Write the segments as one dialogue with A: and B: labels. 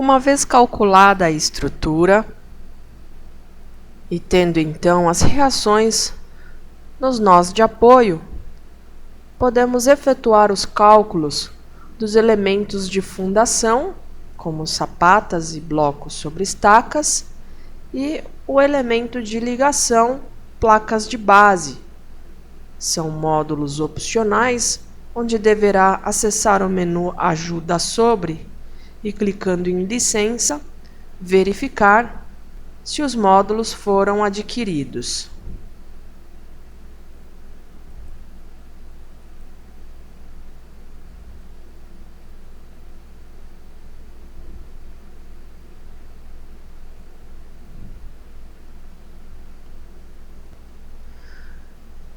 A: Uma vez calculada a estrutura e tendo então as reações nos nós de apoio, podemos efetuar os cálculos dos elementos de fundação, como sapatas e blocos sobre estacas, e o elemento de ligação, placas de base. São módulos opcionais, onde deverá acessar o menu Ajuda sobre e, clicando em Licença, verificar se os módulos foram adquiridos.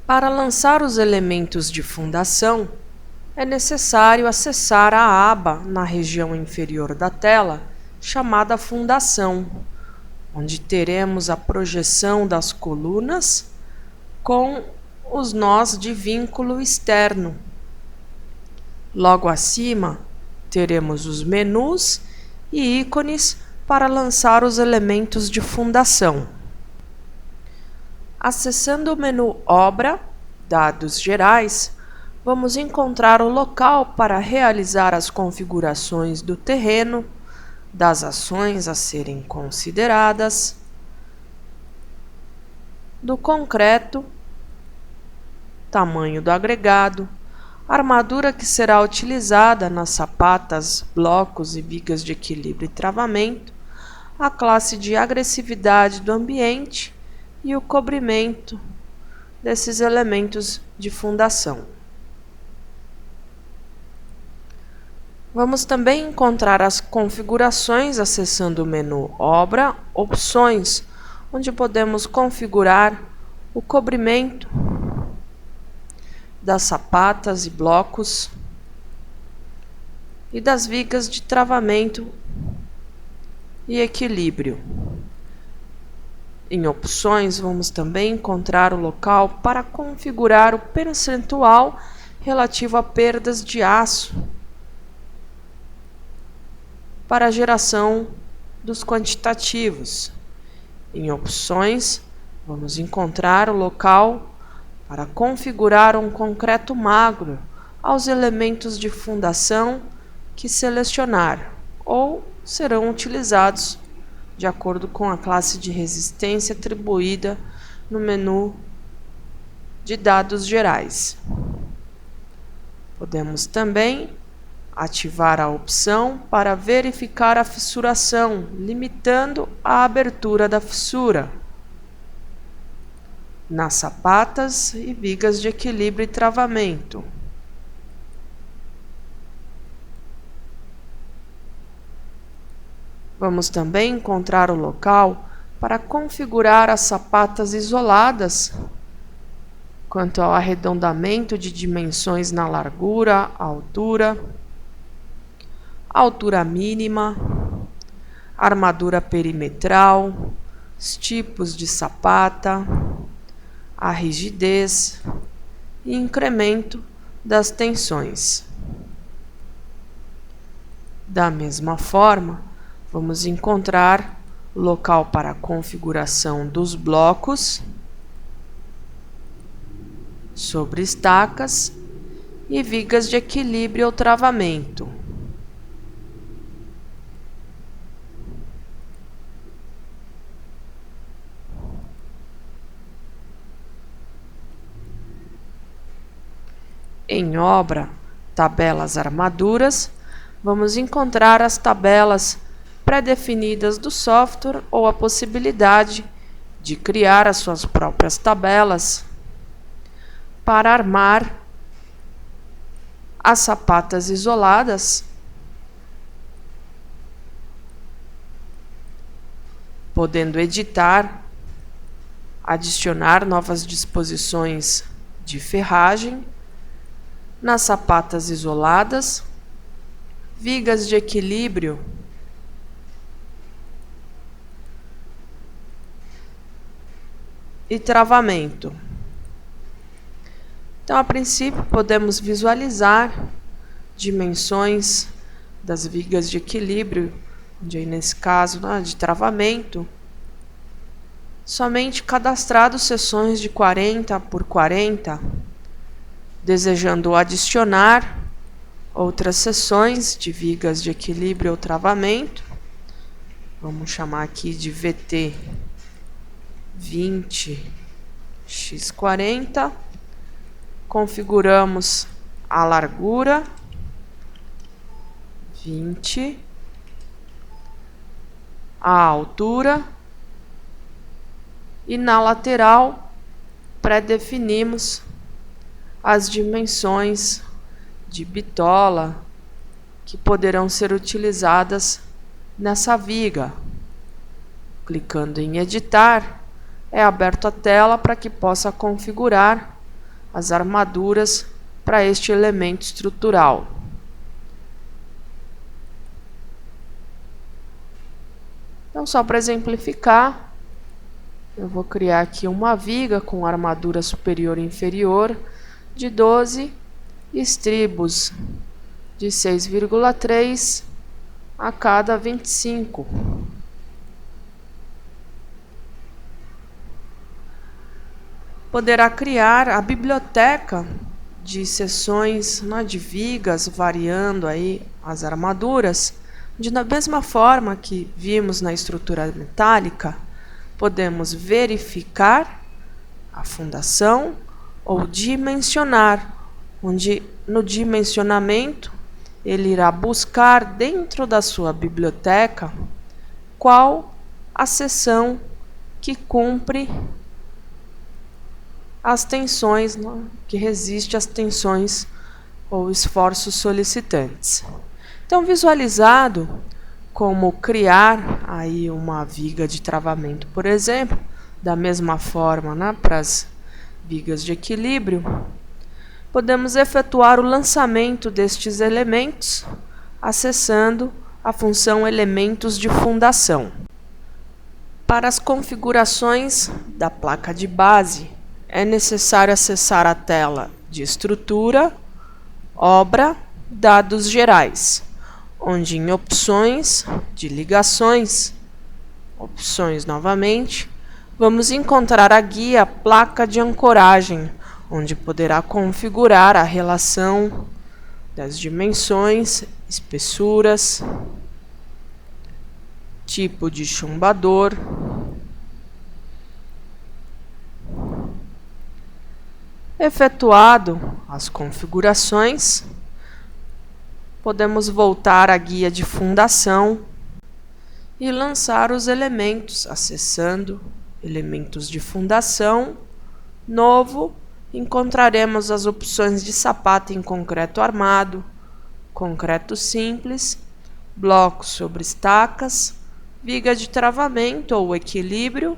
A: Para lançar os elementos de fundação, é necessário acessar a aba na região inferior da tela, chamada Fundação, onde teremos a projeção das colunas com os nós de vínculo externo. Logo acima, teremos os menus e ícones para lançar os elementos de fundação. Acessando o menu Obra, Dados Gerais, vamos encontrar o local para realizar as configurações do terreno, das ações a serem consideradas, do concreto, tamanho do agregado, armadura que será utilizada nas sapatas, blocos e vigas de equilíbrio e travamento, a classe de agressividade do ambiente e o cobrimento desses elementos de fundação. Vamos também encontrar as configurações acessando o menu Obra, Opções, onde podemos configurar o cobrimento das sapatas e blocos e das vigas de travamento e equilíbrio. Em Opções, vamos também encontrar o local para configurar o percentual relativo a perdas de aço para a geração dos quantitativos. Em Opções, vamos encontrar o local para configurar um concreto magro aos elementos de fundação que selecionar, ou serão utilizados de acordo com a classe de resistência atribuída no menu de dados gerais. Podemos também ativar a opção para verificar a fissuração, limitando a abertura da fissura nas sapatas e vigas de equilíbrio e travamento. Vamos também encontrar o local para configurar as sapatas isoladas quanto ao arredondamento de dimensões na largura, altura mínima, armadura perimetral, os tipos de sapata, a rigidez e incremento das tensões. Da mesma forma, vamos encontrar o local para a configuração dos blocos sobre estacas e vigas de equilíbrio ou travamento. Em Obra, Tabelas Armaduras, vamos encontrar as tabelas pré-definidas do software ou a possibilidade de criar as suas próprias tabelas para armar as sapatas isoladas, podendo editar, adicionar novas disposições de ferragem nas sapatas isoladas, vigas de equilíbrio e travamento. Então, a princípio, podemos visualizar dimensões das vigas de equilíbrio onde aí nesse caso de travamento, somente cadastrado seções de 40 por 40, desejando adicionar outras seções de vigas de equilíbrio ou travamento. Vamos chamar aqui de VT 20x40. Configuramos a largura 20, a altura e na lateral pré-definimos as dimensões de bitola que poderão ser utilizadas nessa viga. Clicando em editar, é aberto a tela para que possa configurar as armaduras para este elemento estrutural. Então, só para exemplificar, eu vou criar aqui uma viga com armadura superior e inferior de 12 estribos de 6,3 a cada 25. Poderá criar a biblioteca de seções de vigas, variando aí as armaduras, da mesma forma que vimos na estrutura metálica. Podemos verificar a fundação ou dimensionar, onde no dimensionamento ele irá buscar dentro da sua biblioteca qual a seção que cumpre as tensões, que resiste às tensões ou esforços solicitantes. Então, visualizado como criar aí uma viga de travamento, por exemplo, da mesma forma, para as vigas de equilíbrio, podemos efetuar o lançamento destes elementos acessando a função elementos de fundação. Para as configurações da placa de base, é necessário acessar a tela de estrutura, obra, dados gerais, onde em opções de ligações, opções novamente, vamos encontrar a guia placa de ancoragem, onde poderá configurar a relação das dimensões, espessuras, tipo de chumbador, efetuado as configurações, podemos voltar à guia de fundação e lançar os elementos, acessando elementos de fundação, novo, encontraremos as opções de sapata em concreto armado, concreto simples, blocos sobre estacas, viga de travamento ou equilíbrio,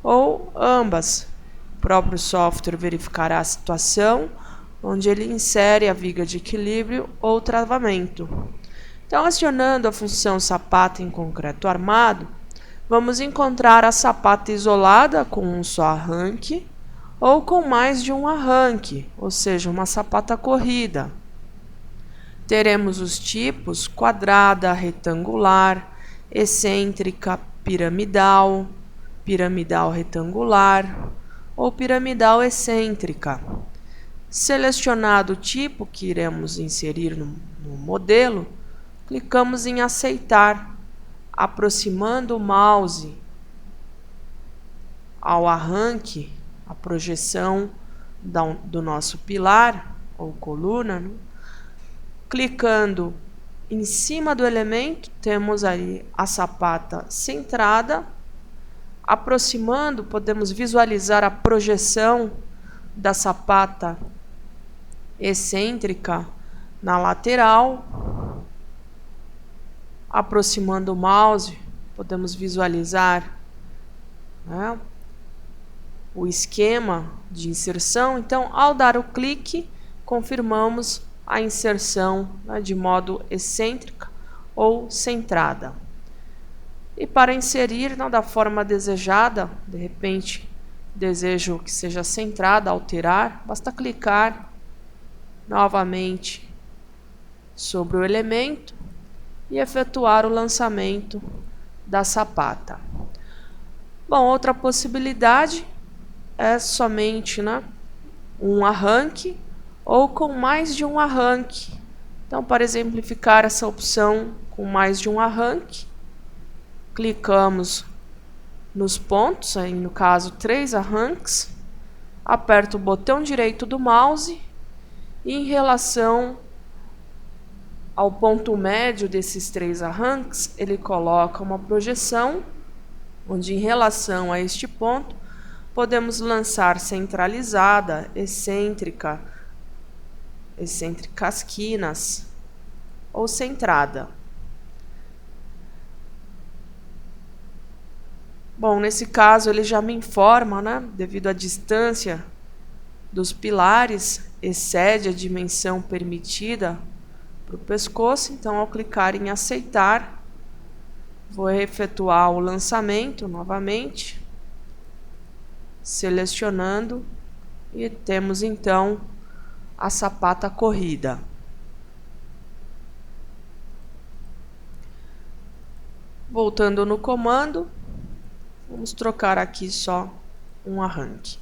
A: ou ambas. O próprio software verificará a situação onde ele insere a viga de equilíbrio ou travamento. Então, acionando a função sapata em concreto armado, vamos encontrar a sapata isolada com um só arranque ou com mais de um arranque, ou seja, uma sapata corrida. Teremos os tipos quadrada, retangular, excêntrica, piramidal, piramidal retangular ou piramidal excêntrica. Selecionado o tipo que iremos inserir no modelo, clicamos em aceitar, aproximando o mouse ao arranque, a projeção do nosso pilar ou coluna, clicando em cima do elemento, temos ali a sapata centrada. Aproximando, podemos visualizar a projeção da sapata excêntrica na lateral. Aproximando o mouse, podemos visualizar o esquema de inserção. Então, ao dar o clique, confirmamos a inserção de modo excêntrica ou centrada. E para inserir da forma desejada, de repente desejo que seja centrada, alterar, basta clicar novamente sobre o elemento e efetuar o lançamento da sapata. Bom, outra possibilidade é somente, né, um arranque ou com mais de um arranque. Então, para exemplificar essa opção com mais de um arranque, clicamos nos pontos, aí no caso 3 arranques, aperto o botão direito do mouse e em relação ao ponto médio desses 3 arranques, ele coloca uma projeção, onde em relação a este ponto, podemos lançar centralizada, excêntricas quinas ou centrada. Bom, nesse caso ele já me informa, né, devido à distância dos pilares, excede a dimensão permitida para o pescoço, então ao clicar em aceitar, vou efetuar o lançamento novamente, selecionando e temos então a sapata corrida. Voltando no comando, vamos trocar aqui só um arranque.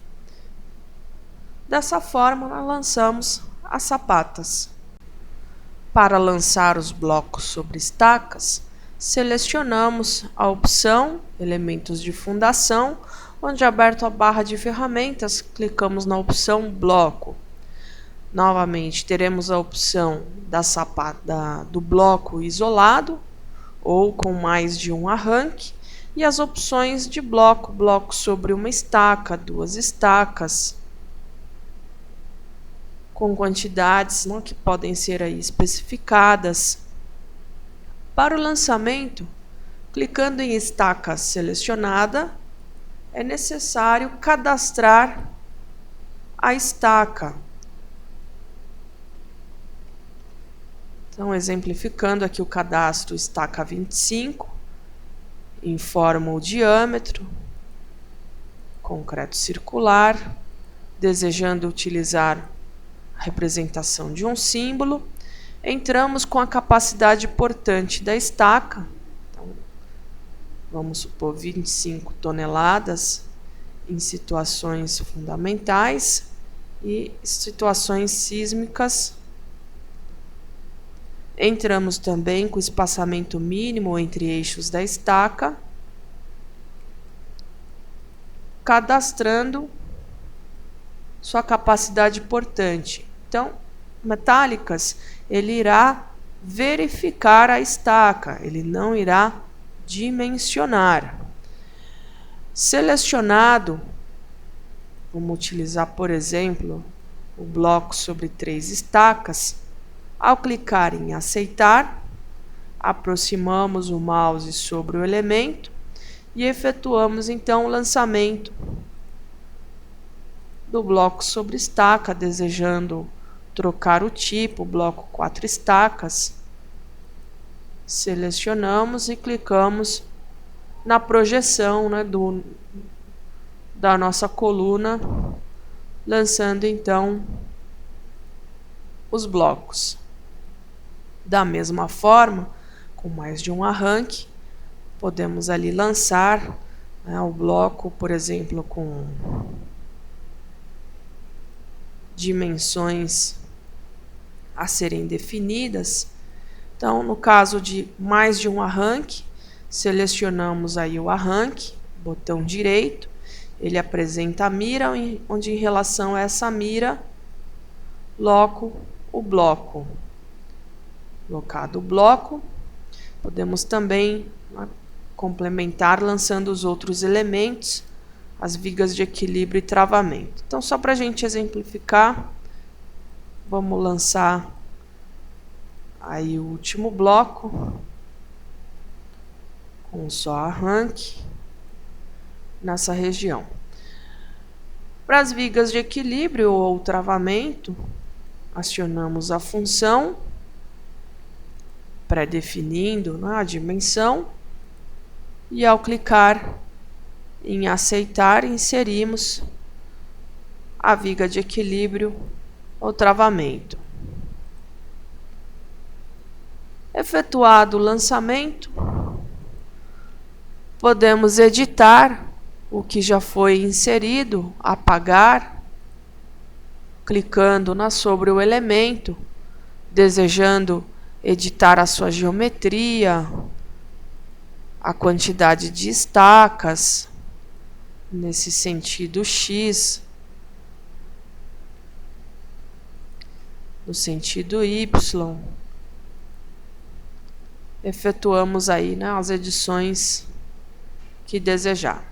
A: Dessa forma, nós lançamos as sapatas. Para lançar os blocos sobre estacas, selecionamos a opção Elementos de fundação, onde aberto a barra de ferramentas, clicamos na opção Bloco. Novamente, teremos a opção do bloco isolado ou com mais de um arranque e as opções de bloco sobre uma estaca, 2 estacas, com quantidades, né, que podem ser aí especificadas. Para o lançamento, clicando em estaca selecionada, é necessário cadastrar a estaca. Então, exemplificando aqui o cadastro estaca 25, informo o diâmetro, concreto circular, desejando utilizar a representação de um símbolo, entramos com a capacidade portante da estaca, então, vamos supor 25 toneladas em situações fundamentais e situações sísmicas. Entramos também com o espaçamento mínimo entre eixos da estaca, cadastrando sua capacidade portante. Então, metálicas, ele irá verificar a estaca, ele não irá dimensionar. Selecionado, vamos utilizar, por exemplo, o bloco sobre 3 estacas. Ao clicar em aceitar, aproximamos o mouse sobre o elemento e efetuamos então o lançamento do bloco sobre estaca, desejando trocar o tipo, bloco 4 estacas. Selecionamos e clicamos na projeção, né, da nossa coluna, lançando então os blocos. Da mesma forma, com mais de um arranque, podemos ali lançar, né, o bloco, por exemplo, com dimensões a serem definidas. Então, no caso de mais de um arranque, selecionamos aí o arranque, botão direito, ele apresenta a mira, onde em relação a essa mira, loco o bloco. Locado o bloco, podemos também, né, complementar lançando os outros elementos, as vigas de equilíbrio e travamento. Então, só para a gente exemplificar, vamos lançar aí o último bloco, com só arranque, nessa região. Para as vigas de equilíbrio ou travamento, acionamos a função, pré-definindo, né, a dimensão, e ao clicar em aceitar, inserimos a viga de equilíbrio ou travamento. Efetuado o lançamento, podemos editar o que já foi inserido, apagar, clicando sobre o elemento, desejando editar a sua geometria, a quantidade de estacas, nesse sentido X, no sentido Y. Efetuamos aí, né, as edições que desejar.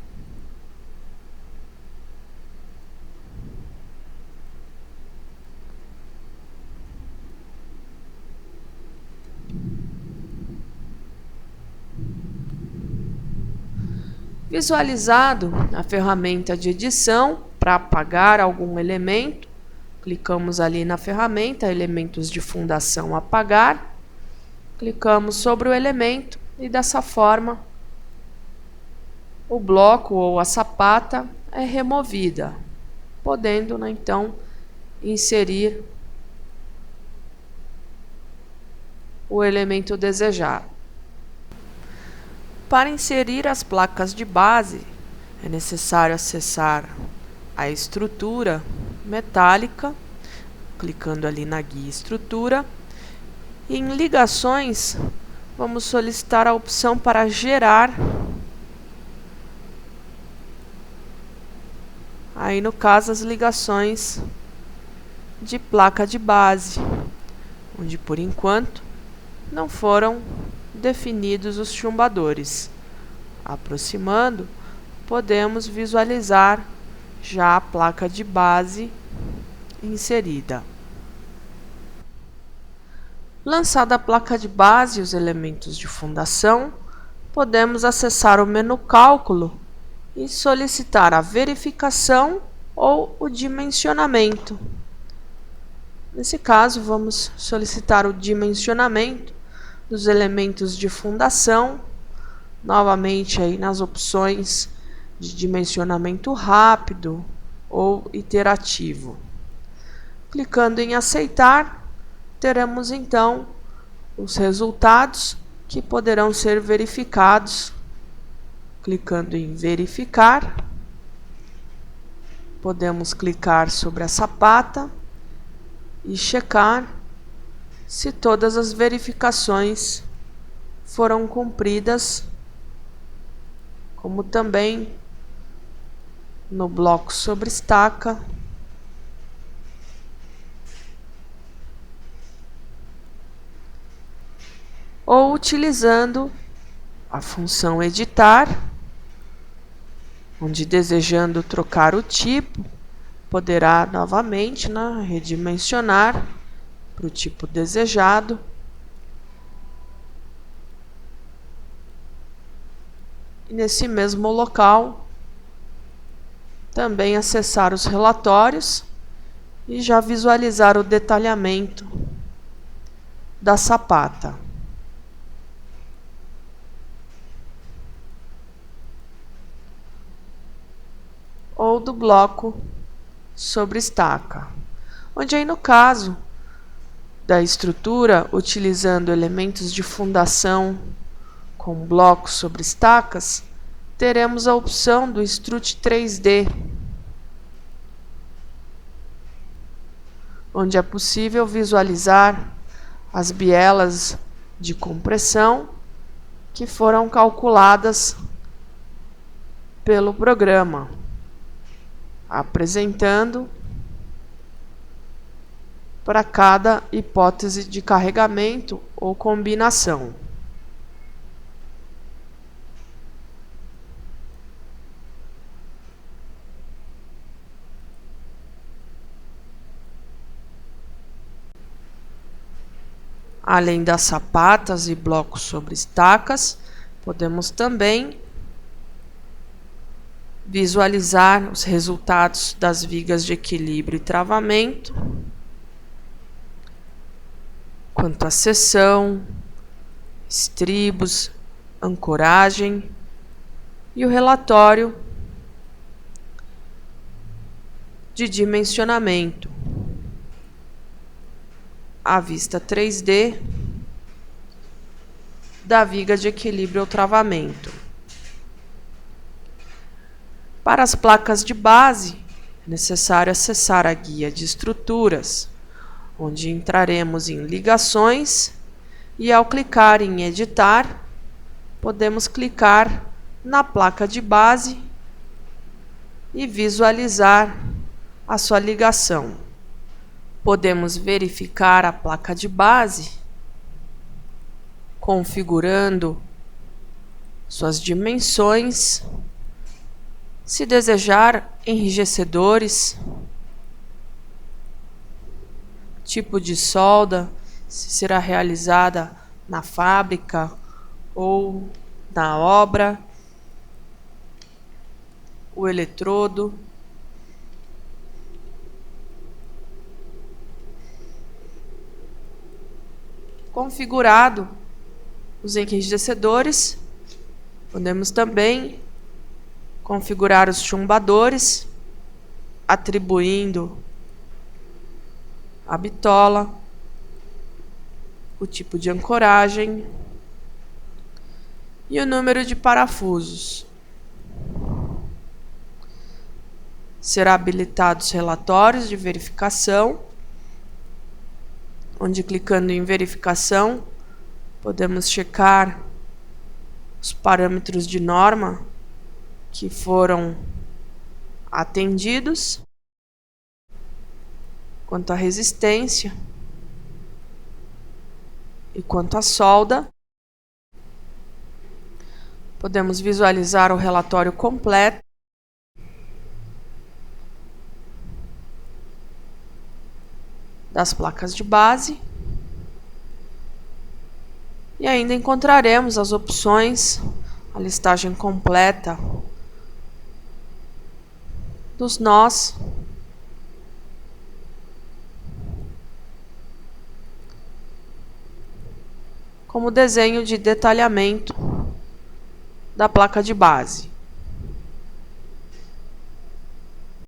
A: Visualizado a ferramenta de edição para apagar algum elemento, clicamos ali na ferramenta, elementos de fundação apagar, clicamos sobre o elemento e dessa forma o bloco ou a sapata é removida, podendo, né, então inserir o elemento desejado. Para inserir as placas de base, é necessário acessar a estrutura metálica, clicando ali na guia estrutura. E em ligações, vamos solicitar a opção para gerar. Aí no caso as ligações de placa de base, onde por enquanto não foram definidos os chumbadores. Aproximando, podemos visualizar já a placa de base inserida. Lançada a placa de base e os elementos de fundação, podemos acessar o menu Cálculo e solicitar a verificação ou o dimensionamento. Nesse caso, vamos solicitar o dimensionamento dos elementos de fundação, novamente aí nas opções de dimensionamento rápido ou iterativo. Clicando em aceitar, teremos então os resultados que poderão ser verificados. Clicando em verificar, podemos clicar sobre a sapata e checar se todas as verificações foram cumpridas, como também no bloco sobre estaca, ou utilizando a função editar, onde desejando trocar o tipo, poderá novamente, né, redimensionar para o tipo desejado. E nesse mesmo local, também acessar os relatórios e já visualizar o detalhamento da sapata. Ou do bloco sobre estaca, onde aí no caso da estrutura, utilizando elementos de fundação com blocos sobre estacas, teremos a opção do Strut 3D, onde é possível visualizar as bielas de compressão que foram calculadas pelo programa, apresentando para cada hipótese de carregamento ou combinação. Além das sapatas e blocos sobre estacas, podemos também visualizar os resultados das vigas de equilíbrio e travamento, quanto à seção, estribos, ancoragem e o relatório de dimensionamento. A vista 3D da viga de equilíbrio ou travamento. Para as placas de base, é necessário acessar a guia de estruturas, onde entraremos em ligações e, ao clicar em editar, podemos clicar na placa de base e visualizar a sua ligação. Podemos verificar a placa de base configurando suas dimensões, se desejar enrijecedores, tipo de solda, se será realizada na fábrica ou na obra, o eletrodo. Configurado os enrijecedores, podemos também configurar os chumbadores, atribuindo a bitola, o tipo de ancoragem e o número de parafusos. Será habilitados relatórios de verificação, onde, clicando em verificação, podemos checar os parâmetros de norma que foram atendidos, quanto à resistência e quanto à solda. Podemos visualizar o relatório completo das placas de base e ainda encontraremos as opções, a listagem completa dos nós, como desenho de detalhamento da placa de base.